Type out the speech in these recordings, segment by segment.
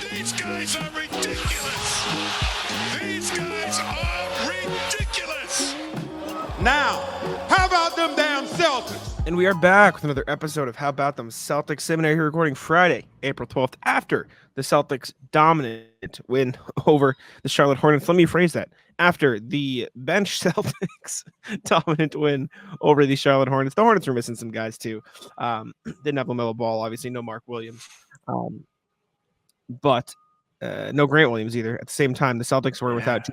These guys are ridiculous. These guys are ridiculous. Now, how about them damn Celtics? And we are back with another episode of How About Them Celtics. Seminary here recording Friday, April 12th, after the Celtics' dominant win over the Charlotte Hornets. Let me phrase that. After the bench Celtics' dominant win over the Charlotte Hornets. The Hornets were missing some guys, too. Didn't have LaMelo Ball, obviously, no Mark Williams. But no Grant Williams either. At the same time, the Celtics were without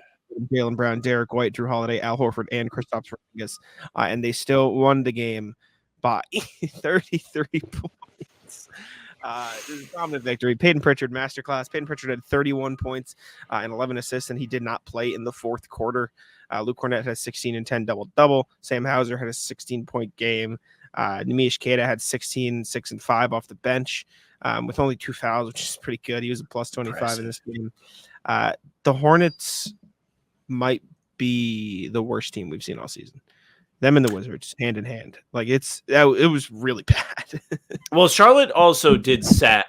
Jaylen Brown, Derek White, Drew Holiday, Al Horford, and Kristaps Porzingis. And they still won the game by 33 points. This is a dominant victory. Payton Pritchard, masterclass. Payton Pritchard had 31 points and 11 assists, and he did not play in the fourth quarter. Luke Cornett had 16 and 10 double-double. Sam Hauser had a 16-point game. Neemias Queta had 16, 6 and 5 off the bench with only 2 fouls, which is pretty good. He was a plus 25 in this game. The Hornets might be the worst team we've seen all season. Them and the Wizards, hand in hand. Like it was really bad. Well, Charlotte also did sat.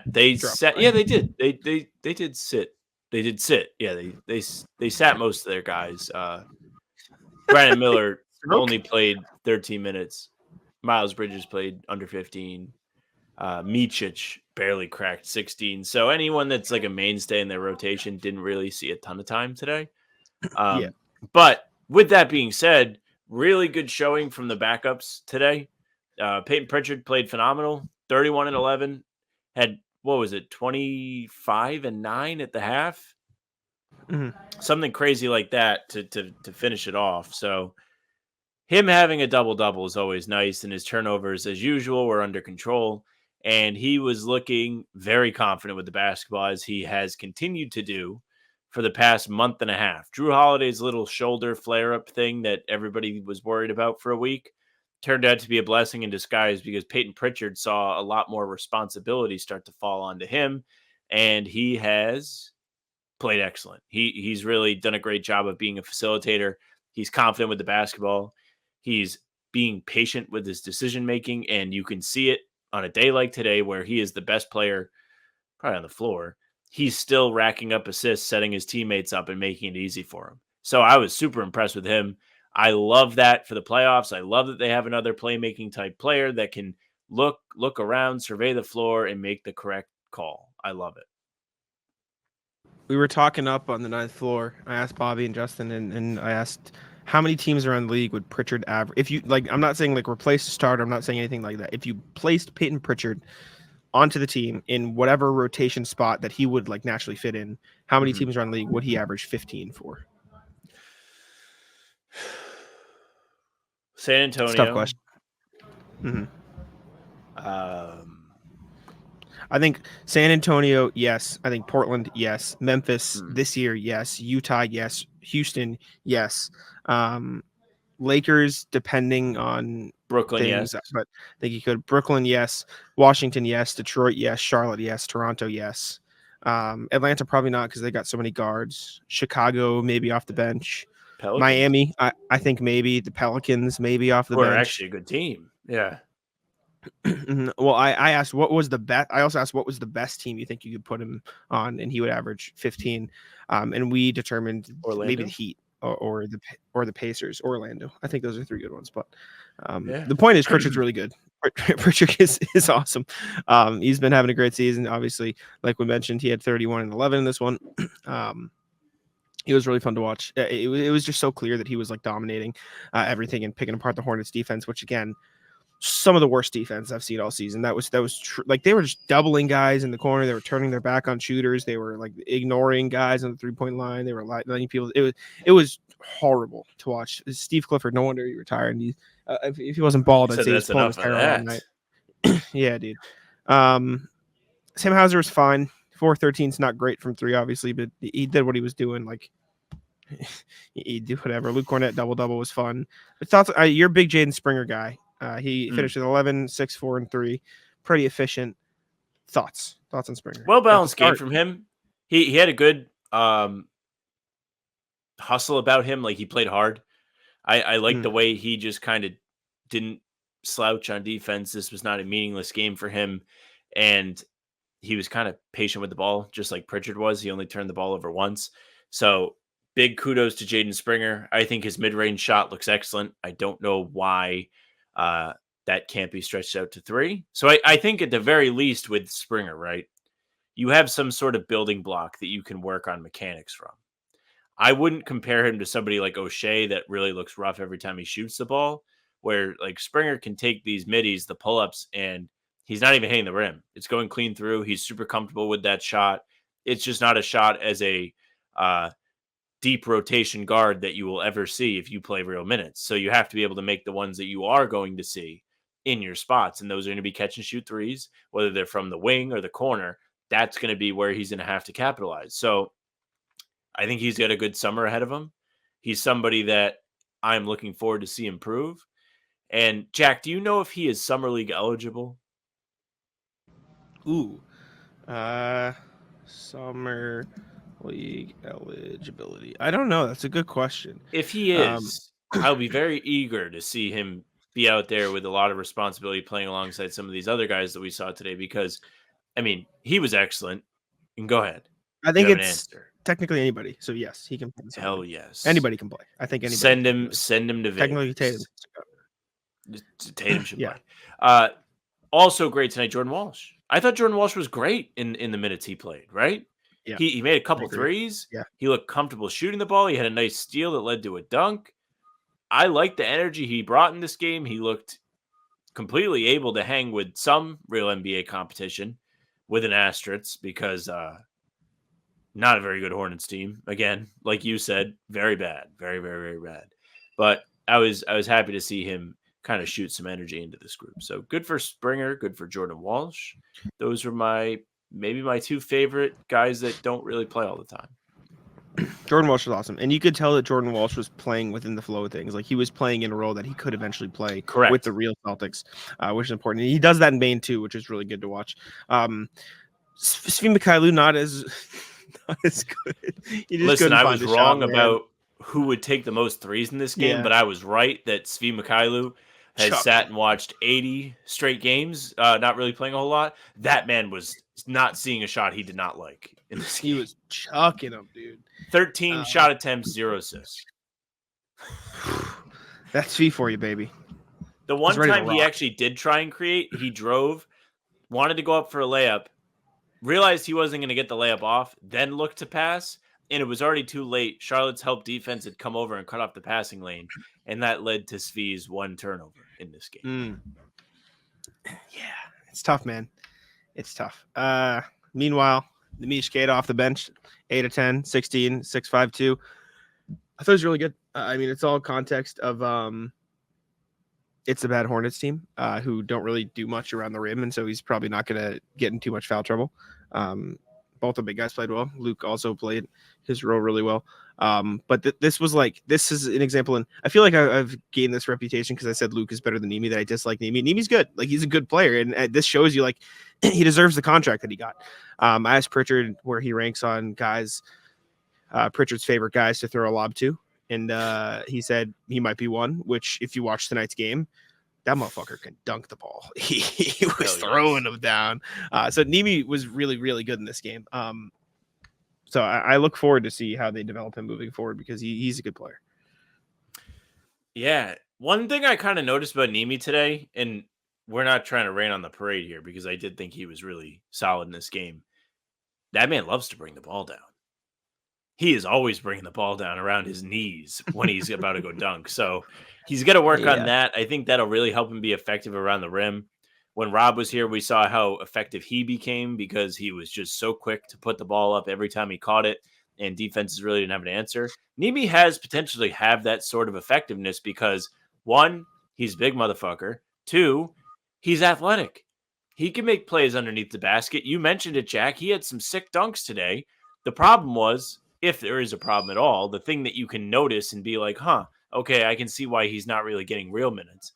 They sat. Yeah, they did. They did sit. They did sit. Yeah, they sat most of their guys. Brandon Miller only played 13 minutes. Miles Bridges played under 15. Micic barely cracked 16. So anyone that's like a mainstay in their rotation didn't really see a ton of time today. But with that being said, really good showing from the backups today. Payton Pritchard played phenomenal. 31 and 11. Had, 25 and 9 at the half? Mm-hmm. Something crazy like that to finish it off. So him having a double-double is always nice, and his turnovers, as usual, were under control. And he was looking very confident with the basketball, as he has continued to do for the past month and a half. Drew Holiday's little shoulder flare-up thing that everybody was worried about for a week turned out to be a blessing in disguise, because Payton Pritchard saw a lot more responsibility start to fall onto him, and he has played excellent. He's really done a great job of being a facilitator. He's confident with the basketball. He's being patient with his decision-making, and you can see it on a day like today where he is the best player probably on the floor. He's still racking up assists, setting his teammates up and making it easy for him. So I was super impressed with him. I love that for the playoffs. I love that they have another playmaking type player that can look around, survey the floor, and make the correct call. I love it. We were talking up on the ninth floor. I asked Bobby and Justin, and I asked how many teams around the league would Pritchard average. If you like, I'm not saying like replace a starter. I'm not saying anything like that. If you placed Payton Pritchard onto the team in whatever rotation spot that he would like naturally fit in, how many teams around the league would he average 15 for? San Antonio. It's a tough question. Mm-hmm. I think San Antonio, yes. I think Portland, yes. Memphis this year, yes. Utah, yes. Houston, yes. Lakers, depending on Brooklyn, things, yes. But I think you could. Brooklyn, yes. Washington, yes. Detroit, yes. Charlotte, yes. Toronto, yes. Atlanta, probably not, because they got so many guards. Chicago, maybe off the bench. Pelicans. Miami, I think maybe. The Pelicans, maybe off the bench. We're actually a good team. Yeah. Well, I asked what was the best. I also asked what was the best team you think you could put him on, and he would average 15. And we determined maybe the Heat or the Pacers. Orlando. I think those are three good ones. But the point is, Pritchard's really good. Pritchard is awesome. He's been having a great season. Obviously, like we mentioned, he had 31 and 11 in this one. It was really fun to watch. It was just so clear that he was like dominating everything and picking apart the Hornets defense, which again, some of the worst defense I've seen all season. That was like they were just doubling guys in the corner. They were turning their back on shooters. They were like ignoring guys on the 3-point line. They were letting people. It was horrible to watch. Steve Clifford, no wonder he retired. And if he wasn't bald, I'd say he's pulling his hair all night. Yeah, dude. Sam Hauser was fine. 4-13 is not great from three, obviously, but he did what he was doing. Like he did whatever. Luke Cornett double was fun. But thoughts? You're a big Jaden Springer guy. He finished with 11, 6, 4, and 3. Pretty efficient. Thoughts on Springer? Well balanced game from him. He had a good hustle about him. Like he played hard. I like the way he just kind of didn't slouch on defense. This was not a meaningless game for him. And he was kind of patient with the ball, just like Pritchard was. He only turned the ball over once. So big kudos to Jaden Springer. I think his mid-range shot looks excellent. I don't know why that can't be stretched out to 3. So I think at the very least with Springer, right, you have some sort of building block that you can work on mechanics from. I wouldn't compare him to somebody like O'Shea that really looks rough every time he shoots the ball, where like Springer can take these middies, the pull-ups, and he's not even hitting the rim. It's going clean through. He's super comfortable with that shot. It's just not a shot as a deep rotation guard that you will ever see if you play real minutes. So you have to be able to make the ones that you are going to see in your spots. And those are going to be catch and shoot threes, whether they're from the wing or the corner. That's going to be where he's going to have to capitalize. So I think he's got a good summer ahead of him. He's somebody that I'm looking forward to see improve. And Jack, do you know if he is summer league eligible? Ooh, summer league eligibility. I don't know. That's a good question. If he is, I'll be very eager to see him be out there with a lot of responsibility playing alongside some of these other guys that we saw today, because, I mean, he was excellent. And go ahead. I think it's technically anybody. So yes, he can play. Hell yes. Anybody can play. I think anybody. Send him to Vegas. Technically Tatum. Tatum should play. Also great tonight, Jordan Walsh. I thought Jordan Walsh was great in the minutes he played, right? Yeah. He made a couple threes. Yeah. He looked comfortable shooting the ball. He had a nice steal that led to a dunk. I liked the energy he brought in this game. He looked completely able to hang with some real NBA competition, with an asterisk, because not a very good Hornets team. Again, like you said, very bad. Very, very, very bad. But I was happy to see him kind of shoot some energy into this group. So good for Springer, good for Jordan Walsh. Those are maybe my 2 favorite guys that don't really play all the time. Jordan Walsh was awesome. And you could tell that Jordan Walsh was playing within the flow of things. Like, he was playing in a role that he could eventually play with the real Celtics, which is important. And he does that in Maine too, which is really good to watch. Svi Mykhailiuk, not as good. Listen, I was wrong about who would take the most threes in this game, but I was right that Svi Mykhailiuk has sat and watched 80 straight games, not really playing a whole lot. That man was not seeing a shot he did not like in this game. He was chucking them, dude. 13 shot attempts, 0 assists. That's Svi for you, baby. The one time he actually did try and create, he drove, wanted to go up for a layup, realized he wasn't going to get the layup off, then looked to pass, and it was already too late. Charlotte's help defense had come over and cut off the passing lane, and that led to Svi's 1 turnover in this game. Yeah, it's tough, man. It's tough. Meanwhile, Neemias Queta off the bench, 8 of 10, 16, 6, 5, 2. I thought it was really good. I mean, it's all context of it's a bad Hornets team who don't really do much around the rim, and so he's probably not going to get in too much foul trouble. Both the big guys played well. Luke also played his role really well. But this is an example, and I feel like I've gained this reputation because I said Luke is better than Neemi, that I dislike Neemi. Neemi's good. Like, he's a good player, and this shows you, like, he deserves the contract that he got. I asked Pritchard where he ranks on guys, Pritchard's favorite guys to throw a lob to, and he said he might be one, which, if you watch tonight's game, that motherfucker can dunk the ball. He was throwing them down. So Neemi was really, really good in this game. So I look forward to see how they develop him moving forward, because he's a good player. Yeah. One thing I kind of noticed about Neemi today, and we're not trying to rain on the parade here, because I did think he was really solid in this game. That man loves to bring the ball down. He is always bringing the ball down around his knees when he's about to go dunk. So he's got to work on that. I think that'll really help him be effective around the rim. When Rob was here, we saw how effective he became, because he was just so quick to put the ball up every time he caught it, and defenses really didn't have an answer. Neemi has potentially have that sort of effectiveness because, 1, he's a big motherfucker. 2, he's athletic. He can make plays underneath the basket. You mentioned it, Jack. He had some sick dunks today. The problem was, if there is a problem at all, the thing that you can notice and be like, okay, I can see why he's not really getting real minutes,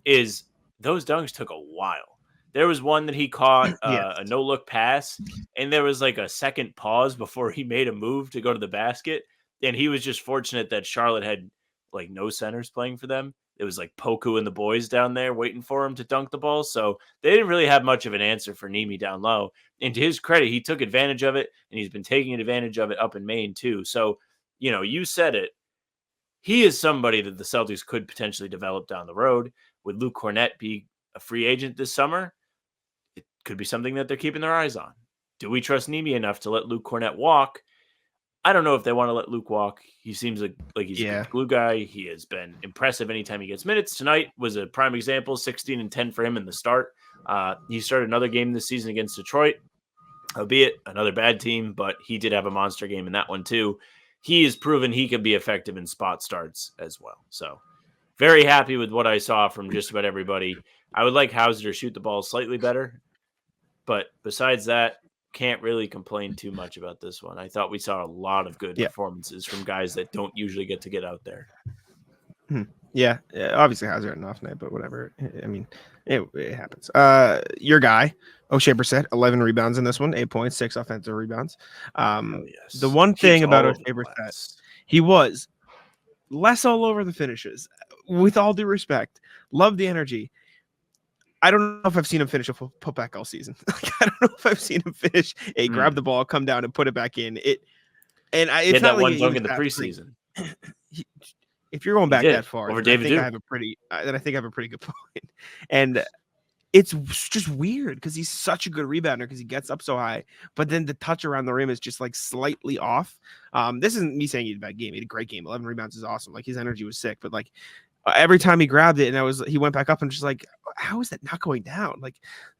is those dunks took a while. There was one that he caught a no-look pass, and there was like a second pause before he made a move to go to the basket, and he was just fortunate that Charlotte had like no centers playing for them. it was like Poku and the boys down there waiting for him to dunk the ball. So they didn't really have much of an answer for Nemi down low. And to his credit, he took advantage of it, and he's been taking advantage of it up in Maine too. So, you said it. He is somebody that the Celtics could potentially develop down the road. Would Luke Kornet be a free agent this summer? It could be something that they're keeping their eyes on. Do we trust Nemi enough to let Luke Kornet walk? I don't know if they want to let Luke walk. He seems like he's a good glue guy. He has been impressive anytime he gets minutes. Tonight was a prime example, 16 and 10 for him in the start. He started another game this season against Detroit, albeit another bad team, but he did have a monster game in that one too. He has proven he could be effective in spot starts as well. So very happy with what I saw from just about everybody. I would like Hauser to shoot the ball slightly better, but besides that, can't really complain too much about this one. I thought we saw a lot of good performances from guys that don't usually get out there. Yeah, obviously Hauser had an off night, but whatever. I mean, it happens. Your guy, O'Shea Brissett, 11 rebounds in this one, 8 points, 6 offensive rebounds. Yes. The one thing about O'Shea Brissett, he was less all over the finishes. With all due respect, love the energy. I don't know if I've seen him finish a putback all season. I don't know if I've seen him finish grab the ball, come down, and put it back in. It's not that like one dunk in the preseason. If you're going back that far, over David Duke, I think I have a pretty good point. And it's just weird because he's such a good rebounder because he gets up so high, but then the touch around the rim is just like slightly off. This isn't me saying he had a bad game. He had a great game. 11 rebounds is awesome. Like his energy was sick, but like every time he grabbed it and he went back up and just like, how is that not going down?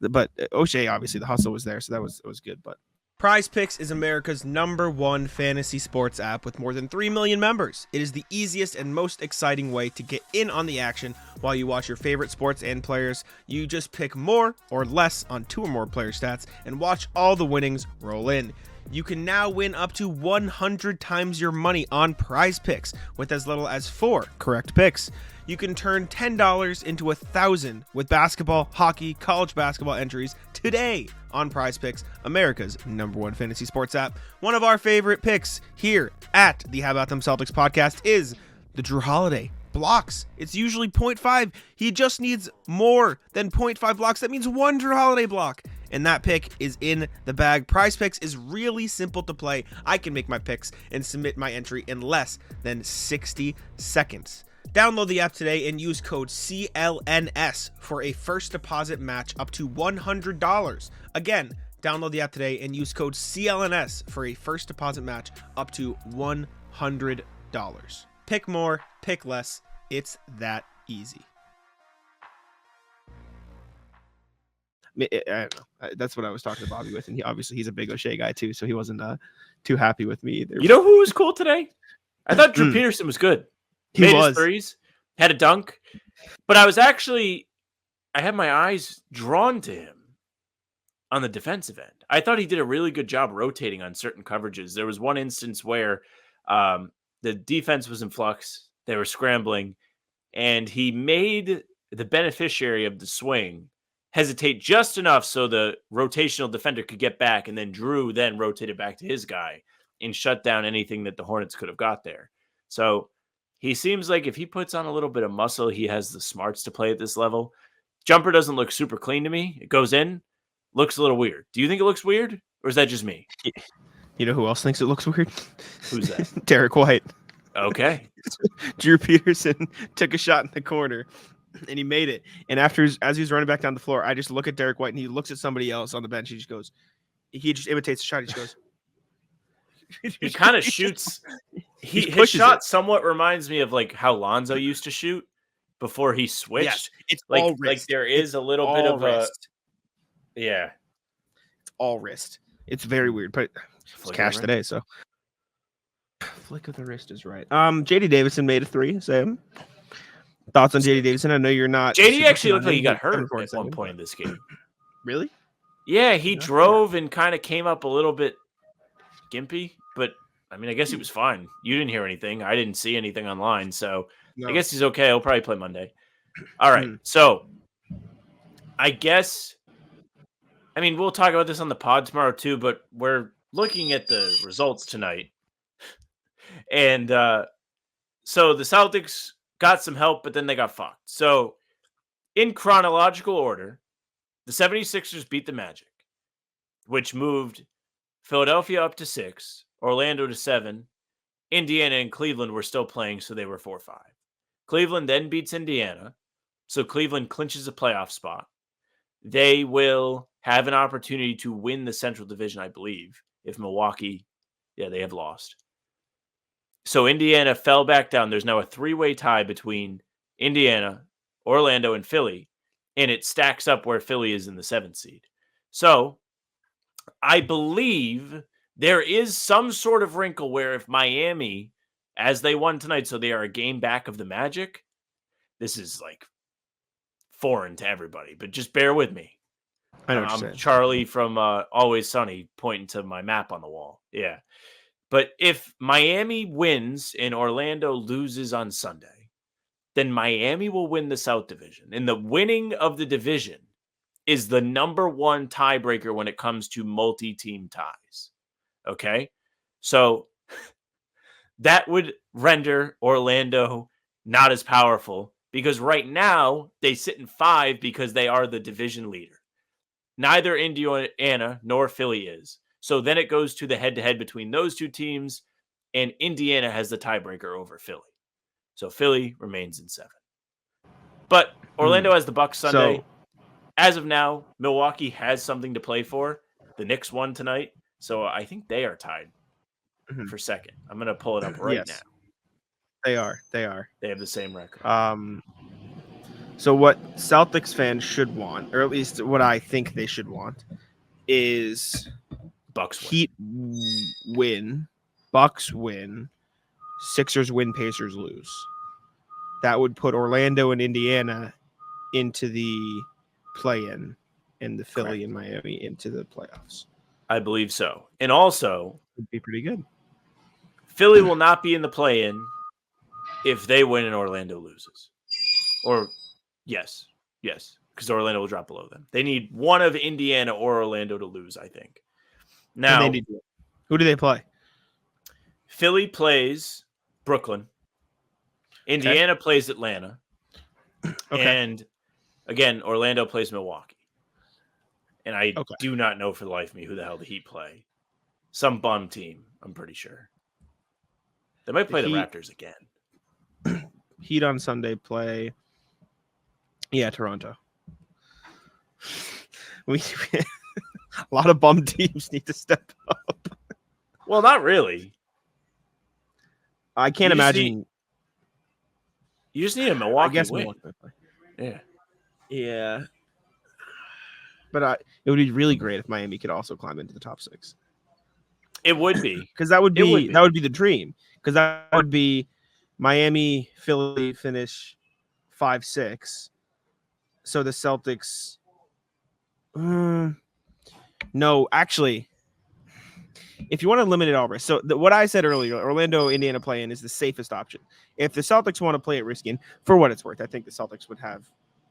But O'Shea, obviously the hustle was there. So it was good, but Prize Picks is America's #1 fantasy sports app with more than 3 million members. It is the easiest and most exciting way to get in on the action while you watch your favorite sports and players. You just pick more or less on 2 or more player stats and watch all the winnings roll in. You can now win up to 100 times your money on Prize Picks with as little as 4 correct picks. You can turn $10 into 1,000 with basketball, hockey, college basketball entries today on Prize Picks, America's #1 fantasy sports app. One of our favorite picks here at the How About Them Celtics podcast is the Drew Holiday blocks. It's usually 0.5. He just needs more than 0.5 blocks. That means 1 Drew Holiday block. And that pick is in the bag. Prize Picks is really simple to play. I can make my picks and submit my entry in less than 60 seconds. Download the app today and use code CLNS for a first deposit match up to $100. Again, download the app today and use code CLNS for a first deposit match up to $100. Pick more, pick less. It's that easy. I don't know. That's what I was talking to Bobby with, and he's a big O'Shea guy too, so he wasn't too happy with me either. You know who was cool today? I thought Drew Peterson was good. He made was. His threes, had a dunk, but I had my eyes drawn to him on the defensive end. I thought he did a really good job rotating on certain coverages. There was one instance where the defense was in flux, they were scrambling, and he made the beneficiary of the swing hesitate just enough so the rotational defender could get back, and then Drew then rotated back to his guy and shut down anything that the Hornets could have got there. So he seems like if he puts on a little bit of muscle, he has the smarts to play at this level. Jumper doesn't look super clean to me. It goes in, looks a little weird. Do you think it looks weird, or is that just me? You know who else thinks it looks weird? Who's that? Derek White. Okay. Drew Peterson took a shot in the corner, and he made it. And as he was running back down the floor, I just look at Derek White, and he looks at somebody else on the bench. He just imitates the shot. He just goes. He kind of shoots. His shot somewhat reminds me of like how Lonzo used to shoot before he switched. Yes, it's like all wrist. Like there is a little bit of wrist. Yeah, it's all wrist. It's very weird, but it's cash today, so flick of the wrist is right. JD Davison made a 3. Sam, thoughts on JD Davison? I know you're not. JD actually looked like he got hurt at one point in this game. Really? Yeah, he drove and kind of came up a little bit gimpy, but I mean, I guess he was fine. You didn't hear anything. I didn't see anything online, so no. I guess he's okay. He'll probably play Monday. All right, so I guess, I mean, we'll talk about this on the pod tomorrow too, but we're looking at the results tonight. And so the Celtics got some help, but then they got fucked. So in chronological order, the 76ers beat the Magic, which moved Philadelphia up to 6, Orlando to 7. Indiana and Cleveland were still playing, so they were 4-5. Cleveland then beats Indiana, so Cleveland clinches a playoff spot. They will have an opportunity to win the Central Division, I believe, if Milwaukee, they have lost. So Indiana fell back down. There's now a 3-way tie between Indiana, Orlando, and Philly, and it stacks up where Philly is in the 7th seed. So I believe there is some sort of wrinkle where if Miami, as they won tonight, so they are a game back of the Magic, this is like foreign to everybody, but just bear with me. I know what you're I'm saying. Charlie from Always Sunny pointing to my map on the wall. Yeah. But if Miami wins and Orlando loses on Sunday, then Miami will win the South Division. And the winning of the division is the number one tiebreaker when it comes to multi-team ties. Okay? So that would render Orlando not as powerful because right now they sit in 5 because they are the division leader. Neither Indiana nor Philly is. So then it goes to the head-to-head between those two teams, and Indiana has the tiebreaker over Philly. So Philly remains in 7. But Orlando has the Bucks Sunday. So, as of now, Milwaukee has something to play for. The Knicks won tonight, so I think they are tied for second. I'm going to pull it up right now. They are. They have the same record. So what Celtics fans should want, or at least what I think they should want, is Bucks win. Heat win, Bucks win, Sixers win, Pacers lose. That would put Orlando and Indiana into the play-in, and the Philly and Miami into the playoffs. I believe so. And also, would be pretty good. Philly will not be in the play-in if they win and Orlando loses. Or yes, because Orlando will drop below them. They need one of Indiana or Orlando to lose, I think. Now, who do they play? Philly plays Brooklyn. Indiana plays Atlanta. And again, Orlando plays Milwaukee. And I do not know for the life of me who the hell the Heat play. Some bum team, I'm pretty sure. They might play the Raptors again. Heat on Sunday play. Yeah, Toronto. A lot of bum teams need to step up. Well, not really. I can't imagine. You just need a Milwaukee win. Milwaukee yeah. But it would be really great if Miami could also climb into the top 6. It would be, because that would be the dream. Because that would be Miami, Philly finish 5-6. So the Celtics. No, actually, if you want to limit it all risk, so what I said earlier, Orlando, Indiana play-in is the safest option. If the Celtics want to play it risky, for what it's worth, I think the Celtics would have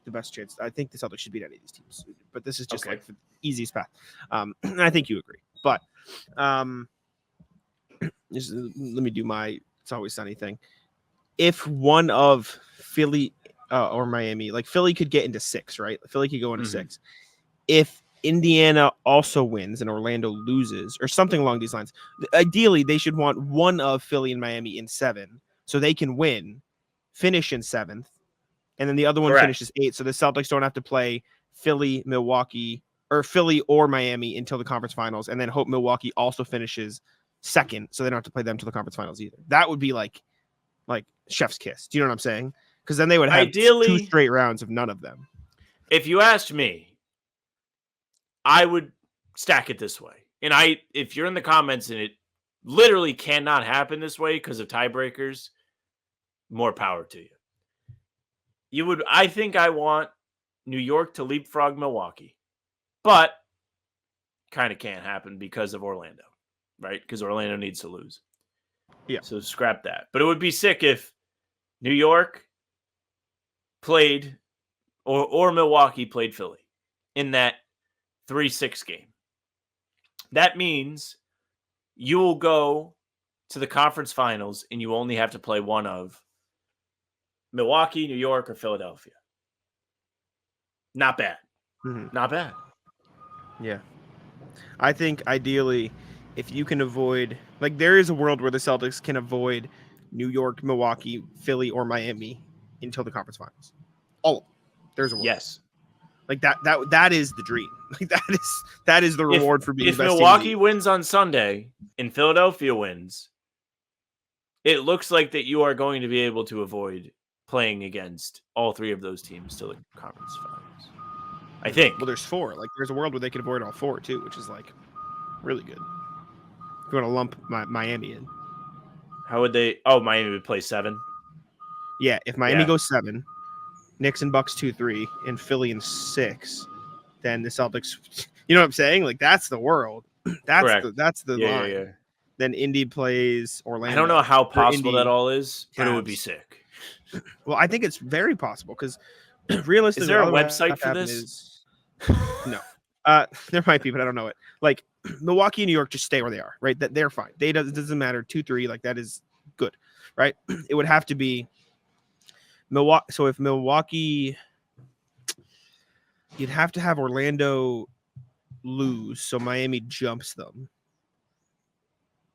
the best chance. I think the Celtics should beat any of these teams, but this is just like the easiest path. And I think you agree. But just let me do my It's Always Sunny thing. If one of Philly or Miami, like Philly could get into 6, right? Philly could go into 6. If Indiana also wins and Orlando loses or something along these lines, ideally they should want one of Philly and Miami in 7 so they can win, finish in 7th, and then the other one finishes 8. So the Celtics don't have to play Philly, Milwaukee, or Philly or Miami until the conference finals, and then hope Milwaukee also finishes 2nd so they don't have to play them until the conference finals either. That would be like chef's kiss. Do you know what I'm saying? Because then they would have ideally 2 straight rounds of none of them. If you asked me, I would stack it this way. And if you're in the comments and it literally cannot happen this way because of tiebreakers, more power to you. I think I want New York to leapfrog Milwaukee, but kind of can't happen because of Orlando, right? Because Orlando needs to lose. Yeah. So scrap that. But it would be sick if New York played or Milwaukee played Philly in that 3-6 game. That means you will go to the conference finals and you only have to play one of Milwaukee, New York, or Philadelphia. Not bad. Not bad. Yeah. I think ideally, if you can avoid, like, there is a world where the Celtics can avoid New York, Milwaukee, Philly, or Miami until the conference finals. All of them. There's a world. Yes. Like that is the dream. Like that is the reward for being if the best Milwaukee team. wins on Sunday and Philadelphia wins, it looks like that you are going to be able to avoid playing against all three of those teams to the conference finals. I think. Well, there's 4. Like, there's a world where they could avoid all 4 too, which is like really good. If you want to lump Miami in. How would they? Oh, Miami would play 7. Yeah, if Miami goes 7, Knicks and Bucks 2-3, and Philly in 6, then the Celtics. You know what I'm saying? Like, that's the world. That's the line. Yeah. Then Indy plays Orlando. I don't know how possible that all is, but it would be sick. Well, I think it's very possible because realistically, is there a website for this? No, there might be, but I don't know it. Like, Milwaukee and New York just stay where they are, right? That they're fine. It doesn't matter. 2-3, like, that is good, right? It would have to be Milwaukee. So if Milwaukee, you'd have to have Orlando lose, so Miami jumps them,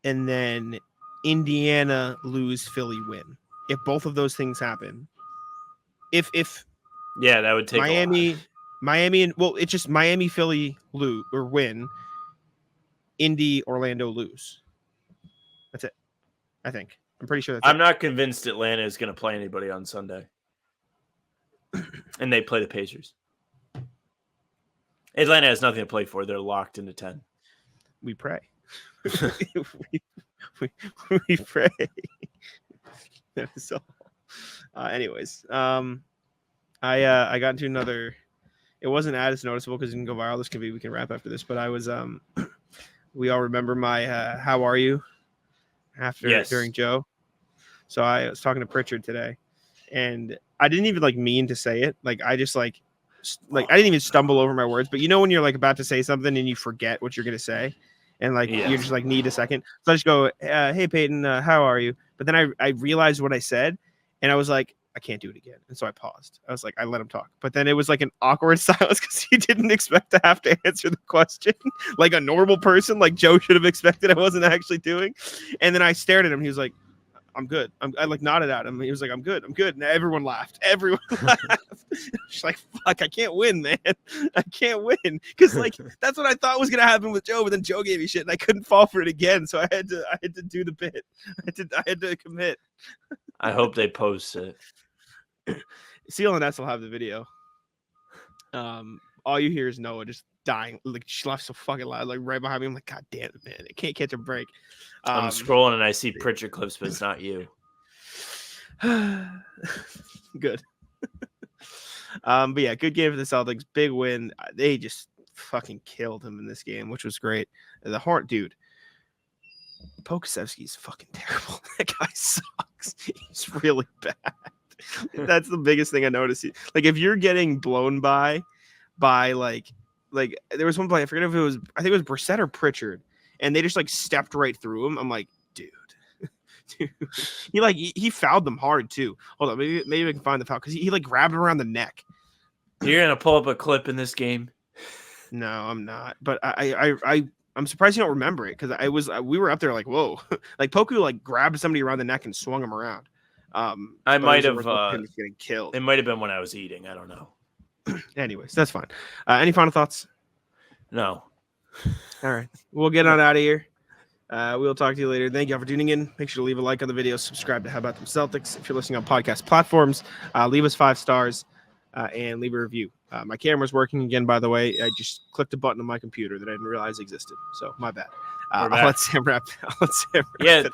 and then Indiana lose, Philly win. If both of those things happen, if that would take Miami and it's just Miami, Philly lose or win, Indy, Orlando lose. That's it. I think. I'm pretty sure that's I'm not convinced Atlanta is going to play anybody on Sunday. And they play the Pacers. Atlanta has nothing to play for. They're locked into 10. We pray. we pray. So, anyways, I got into another. It wasn't as noticeable because it didn't go viral. We can wrap after this. But I was we all remember my how are you during Joe. So I was talking to Pritchard today, and I didn't even mean to say it. Like, I just like I didn't even stumble over my words. But you know when you're about to say something and you forget what you're gonna say, and you just need a second. So I just go, hey Payton, how are you? But then I realized what I said, and I was like, I can't do it again. And so I paused. I was like, I let him talk. But then it was like an awkward silence because he didn't expect to have to answer the question like a normal person, like Joe should have expected I wasn't actually doing. And then I stared at him. He was like, I'm good. I nodded at him. He was like, I'm good. And everyone laughed. Everyone laughed. She's like, fuck, I can't win, man. I can't win. Because that's what I thought was gonna happen with Joe, but then Joe gave me shit and I couldn't fall for it again. So I had to do the bit. I had to commit. I hope they post it. Seal and S will have the video. All you hear is Noah just dying. Like, she laughed so fucking loud, right behind me. I'm like, God damn it, man. I can't catch a break. I'm scrolling and I see Pritchard clips, but it's not you. Good. But yeah, good game for the Celtics. Big win. They just fucking killed him in this game, which was great. The Hornet dude, Pokusevski's fucking terrible. That guy sucks. He's really bad. That's the biggest thing I noticed. Like, if you're getting blown by like there was one play, I forget if it was, I think it was Brissett or Pritchard, and they just stepped right through him. I'm like, dude. He fouled them hard too. Hold on, maybe I can find the foul because he grabbed him around the neck. You're gonna pull up a clip in this game? No, I'm not. But I'm surprised you don't remember it because we were up there like, whoa. Like, Poku grabbed somebody around the neck and swung him around. I might have getting killed. It might have been when I was eating. I don't know. Anyways, that's fine. Any final thoughts? No. All right, we'll get on out of here. We'll talk to you later. Thank you all for tuning in. Make sure to leave a like on the video. Subscribe to How About Them Celtics. If you're listening on podcast platforms, leave us 5 stars and leave a review. My camera's working again, by the way. I just clicked a button on my computer that I didn't realize existed. So my bad. I'll let Sam wrap it up.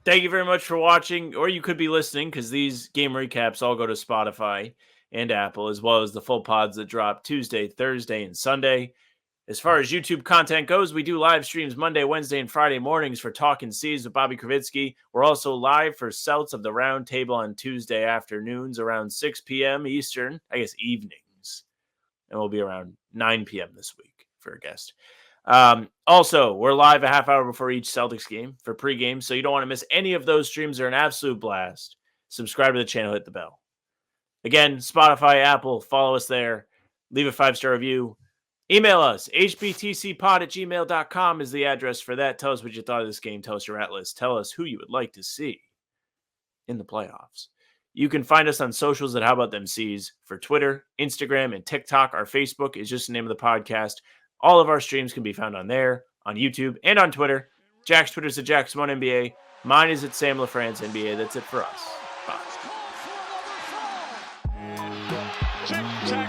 Thank you very much for watching, or you could be listening because these game recaps all go to Spotify and Apple, as well as the full pods that drop Tuesday, Thursday, and Sunday. As far as YouTube content goes, we do live streams Monday, Wednesday, and Friday mornings for Talking C's with Bobby Kravitsky. We're also live for Celts of the Round Table on Tuesday afternoons around 6 p.m. Eastern, I guess evenings. And we'll be around 9 p.m. this week for a guest. Also, we're live a half hour before each Celtics game for pregame, so you don't want to miss any of those streams. They're an absolute blast. Subscribe to the channel, hit the bell. Again, Spotify, Apple, follow us there. Leave a 5-star review. Email us. hbtcpod@gmail.com is the address for that. Tell us what you thought of this game. Tell us your Atlas. Tell us who you would like to see in the playoffs. You can find us on socials at How About Them C's for Twitter, Instagram, and TikTok. Our Facebook is just the name of the podcast. All of our streams can be found on there, on YouTube, and on Twitter. Jack's Twitter's at Jack's1NBA. Mine is at Sam LaFrance NBA. That's it for us. Bye. Tic-tac.